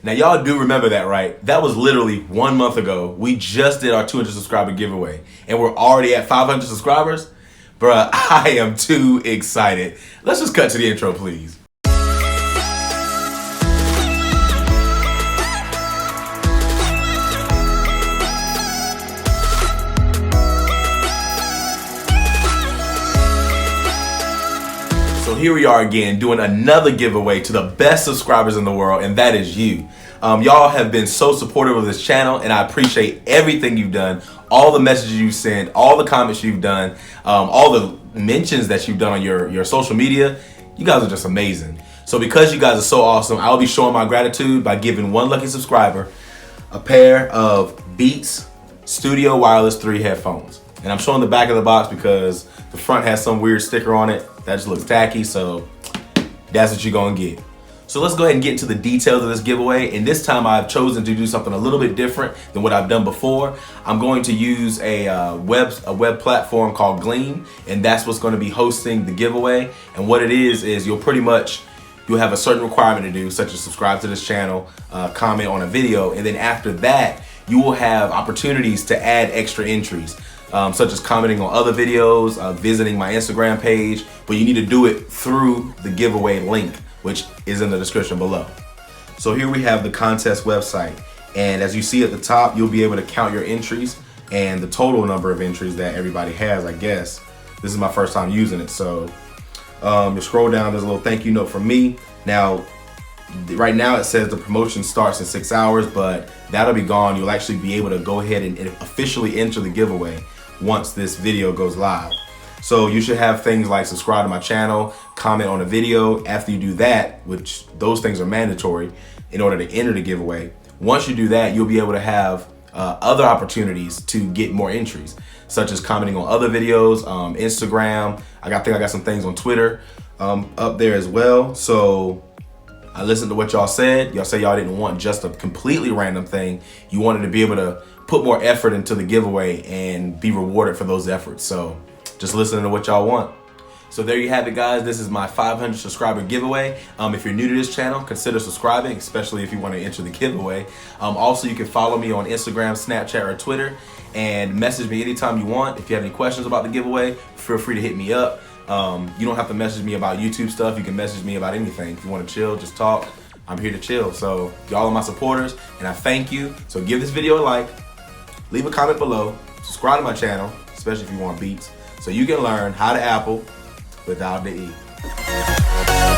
Now y'all do remember that, right? That was literally 1 month ago. We just did our 200 subscriber giveaway and we're already at 500 subscribers. Bruh, I am too excited. Let's just cut to the intro, please. So here we are again doing another giveaway to the best subscribers in the world, and that is you. Y'all have been so supportive of this channel, and I appreciate everything you've done, all the messages you've sent, all the comments you've done, all the mentions that you've done on your social media. You guys are just amazing. So because you guys are so awesome, I'll be showing my gratitude by giving one lucky subscriber a pair of Beats Studio Wireless 3 headphones. And I'm showing the back of the box because the front has some weird sticker on it that just looks tacky, so that's what you're gonna get. So let's go ahead and get into the details of this giveaway. And this time I've chosen to do something a little bit different than what I've done before. I'm going to use a web platform called Gleam, and that's what's gonna be hosting the giveaway. And what it is you'll have a certain requirement to do, such as subscribe to this channel, comment on a video, and then after that, you will have opportunities to add extra entries. Such as commenting on other videos, visiting my Instagram page, but you need to do it through the giveaway link, which is in the description below. So here we have the contest website, and as you see at the top, you'll be able to count your entries and the total number of entries that everybody has, I guess. This is my first time using it, so you scroll down, there's a little thank you note from me. Now, right now it says the promotion starts in 6 hours, but that'll be gone. You'll actually be able to go ahead and officially enter the giveaway once this video goes live. So you should have things like subscribe to my channel, comment on a video. After you do that, which those things are mandatory in order to enter the giveaway, once you do that, you'll be able to have other opportunities to get more entries, such as commenting on other videos, Instagram. I think I got some things on Twitter up there as well. So I listened to what y'all said. Y'all say y'all didn't want just a completely random thing. You wanted to be able to put more effort into the giveaway and be rewarded for those efforts. So just listening to what y'all want. So there you have it, guys. This is my 500 subscriber giveaway. If you're new to this channel, consider subscribing, especially if you want to enter the giveaway. Also, you can follow me on Instagram, Snapchat, or Twitter, and message me anytime you want. If you have any questions about the giveaway, feel free to hit me up. You don't have to message me about YouTube stuff. You can message me about anything. If you want to chill, just talk. I'm here to chill. So y'all are my supporters, and I thank you. So give this video a like, leave a comment below, subscribe to my channel, especially if you want beats, so you can learn how to Apple without the E.